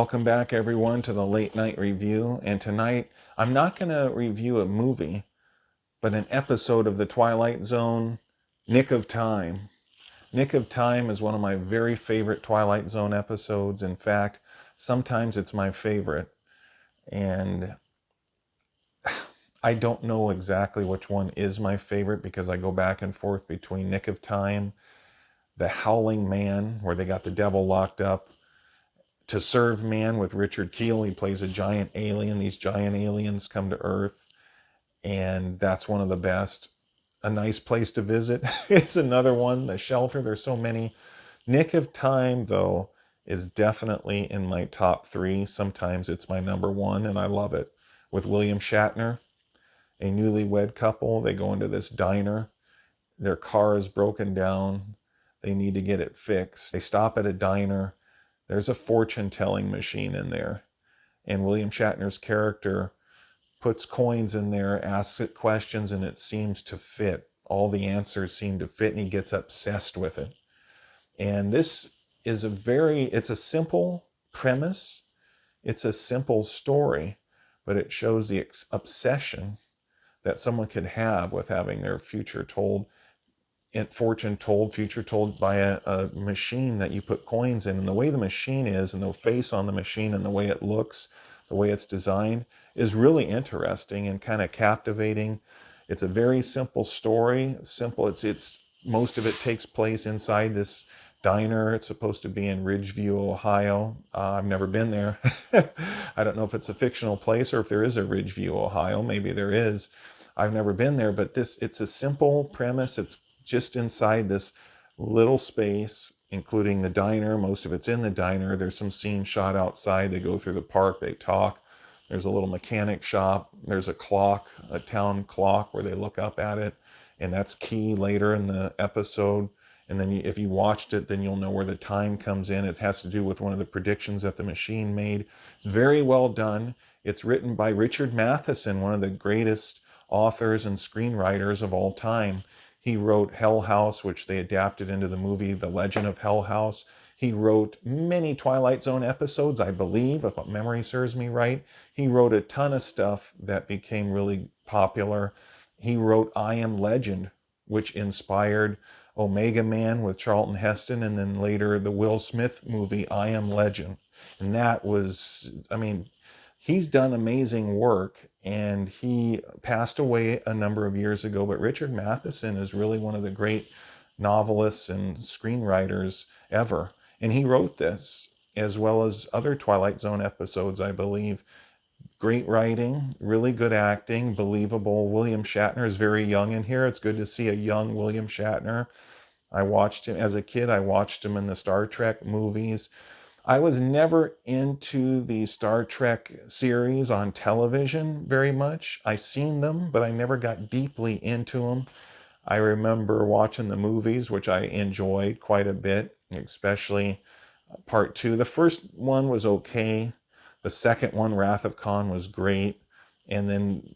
Welcome back, everyone, to the Late Night Review. And tonight, I'm not going to review a movie, but an episode of The Twilight Zone, Nick of Time. Nick of Time is one of my very favorite Twilight Zone episodes. In fact, sometimes it's my favorite. And I don't know exactly which one is my favorite because I go back and forth between Nick of Time, The Howling Man, where they got the devil locked up, To Serve Man with Richard Kiel. He plays a giant alien. These giant aliens come to Earth, and that's one of the best. A Nice Place to Visit is another one. The Shelter, there's so many. Nick of Time, though, is definitely in my top three. Sometimes it's my number one, and I love it. With William Shatner, a newlywed couple, they go into this diner. Their car is broken down. They need to get it fixed. They stop at a diner. There's a fortune-telling machine in there. And William Shatner's character puts coins in there, asks it questions, and it seems to fit. All the answers seem to fit, and he gets obsessed with it. And this is it's a simple premise. It's a simple story, but it shows the obsession that someone could have with having their future told, future told by a machine that you put coins in. And the way the machine is, and the face on the machine, and the way it looks, the way it's designed, is really interesting and kind of captivating. It's a very simple story. Simple. It's most of it takes place inside this diner. It's supposed to be in Ridgeview, Ohio. I've never been there. I don't know if it's a fictional place or if there is a Ridgeview, Ohio. Maybe there is. I've never been there, but it's a simple premise. It's just inside this little space, including the diner. Most of it's in the diner. There's some scenes shot outside. They go through the park. They talk. There's a little mechanic shop. There's a clock, a town clock, where they look up at it. And that's key later in the episode. And then if you watched it, then you'll know where the time comes in. It has to do with one of the predictions that the machine made. Very well done. It's written by Richard Matheson, one of the greatest authors and screenwriters of all time. He wrote Hell House, which they adapted into the movie The Legend of Hell House. He wrote many Twilight Zone episodes, I believe, if memory serves me right. He wrote a ton of stuff that became really popular. He wrote I Am Legend, which inspired Omega Man with Charlton Heston, and then later the Will Smith movie I Am Legend. And that was, he's done amazing work, and he passed away a number of years ago. But Richard Matheson is really one of the great novelists and screenwriters ever. And he wrote this, as well as other Twilight Zone episodes, I believe. Great writing, really good acting, believable. William Shatner is very young in here. It's good to see a young William Shatner. I watched him as a kid. I watched him in the Star Trek movies. I was never into the Star Trek series on television very much. I seen them, but I never got deeply into them. I remember watching the movies, which I enjoyed quite a bit, especially part two. The first one was okay. The second one, Wrath of Khan, was great. And then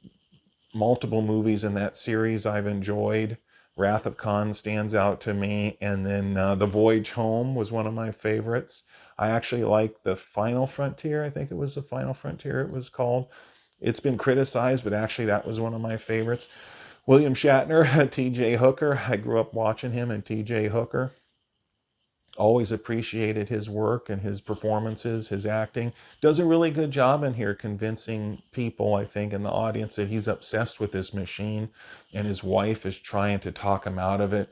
multiple movies in that series I've enjoyed. Wrath of Khan stands out to me. And then The Voyage Home was one of my favorites. I actually like The Final Frontier. I think it was The Final Frontier it was called. It's been criticized, but actually that was one of my favorites. William Shatner, T.J. Hooker. I grew up watching him and T.J. Hooker. Always appreciated his work and his performances, his acting. Does a really good job in here convincing people, I think, in the audience that he's obsessed with this machine, and his wife is trying to talk him out of it,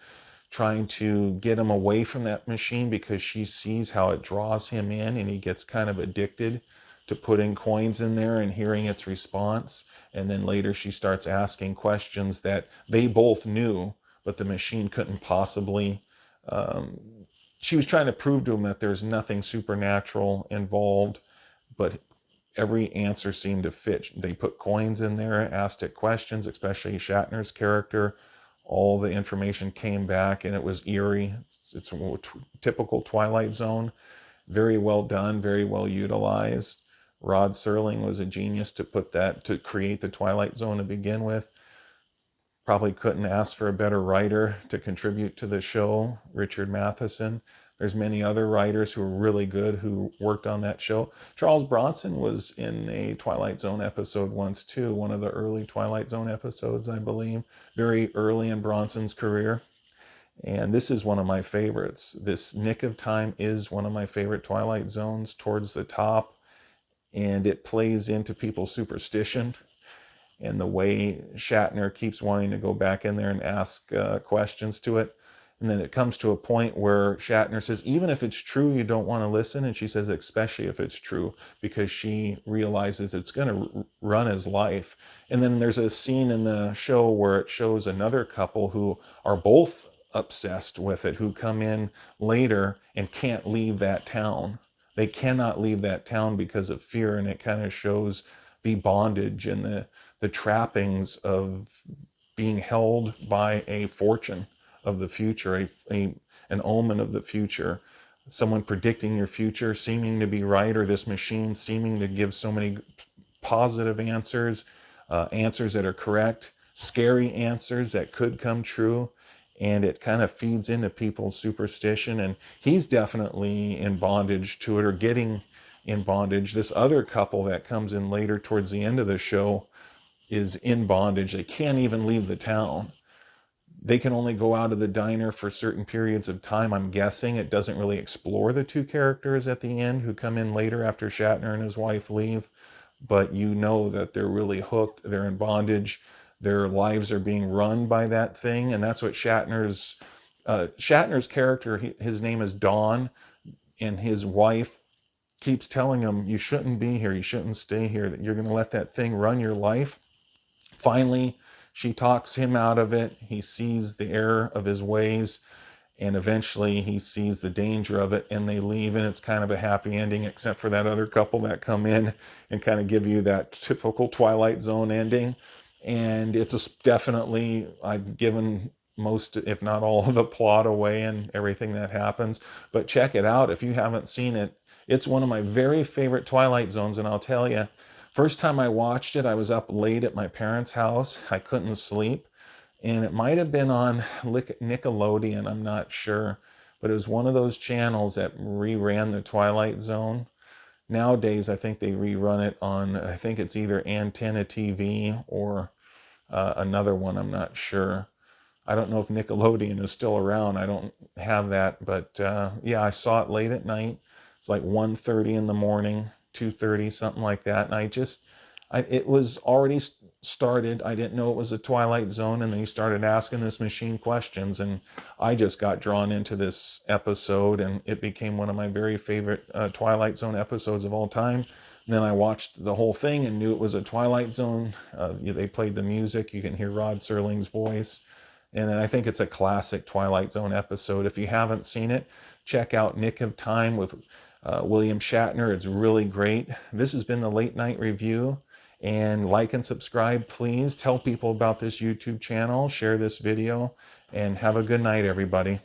trying to get him away from that machine because she sees how it draws him in, and he gets kind of addicted to putting coins in there and hearing its response. And then later she starts asking questions that they both knew, but the machine couldn't possibly. She was trying to prove to him that there's nothing supernatural involved, but every answer seemed to fit. They put coins in there, asked it questions, especially Shatner's character. All the information came back, and it was eerie. It's a typical Twilight Zone. Very well done, very well utilized. Rod Serling was a genius to create the Twilight Zone to begin with. Probably couldn't ask for a better writer to contribute to the show, Richard Matheson. There's many other writers who are really good who worked on that show. Charles Bronson was in a Twilight Zone episode once too, one of the early Twilight Zone episodes, I believe, very early in Bronson's career. And this is one of my favorites. This Nick of Time is one of my favorite Twilight Zones, towards the top, and it plays into people's superstition and the way Shatner keeps wanting to go back in there and ask questions to it. And then it comes to a point where Shatner says, even if it's true, you don't want to listen. And she says, especially if it's true, because she realizes it's going to run his life. And then there's a scene in the show where it shows another couple who are both obsessed with it, who come in later and can't leave that town. They cannot leave that town because of fear. And it kind of shows the bondage and the trappings of being held by a fortune of the future, an omen of the future, someone predicting your future, seeming to be right, or this machine seeming to give so many positive answers, answers that are correct, scary answers that could come true. And it kind of feeds into people's superstition. And he's definitely in bondage to it, or getting in bondage. This other couple that comes in later towards the end of the show is in bondage. They can't even leave the town. They can only go out of the diner for certain periods of time. I'm guessing it doesn't really explore the two characters at the end who come in later after Shatner and his wife leave, but you know that they're really hooked. They're in bondage. Their lives are being run by that thing, and that's what Shatner's character, his name is Dawn, and his wife keeps telling him, you shouldn't be here, you shouldn't stay here, that you're going to let that thing run your life. Finally, she talks him out of it. He sees the error of his ways, and eventually he sees the danger of it, and they leave, and it's kind of a happy ending, except for that other couple that come in and kind of give you that typical Twilight Zone ending. And it's definitely, I've given most, if not all, of the plot away and everything that happens, but check it out if you haven't seen it. It's one of my very favorite Twilight Zones, and I'll tell you, first time I watched it, I was up late at my parents' house. I couldn't sleep, and it might have been on Nickelodeon, I'm not sure, but it was one of those channels that reran the Twilight Zone. Nowadays, I think they rerun it on, I think it's either Antenna TV or another one, I'm not sure. I don't know if Nickelodeon is still around. I don't have that, but yeah, I saw it late at night. It's like 1:30 in the morning, 2:30, something like that. And it was already started. I didn't know it was a Twilight Zone, and they started asking this machine questions, and I just got drawn into this episode, and it became one of my very favorite Twilight Zone episodes of all time. And then I watched the whole thing and knew it was a Twilight Zone. They played the music. You can hear Rod Serling's voice. And I think it's a classic Twilight Zone episode. If you haven't seen it, check out Nick of Time with William Shatner. It's really great. This has been the Late Night Review. And like and subscribe, please. Tell people about this YouTube channel. Share this video. And have a good night, everybody.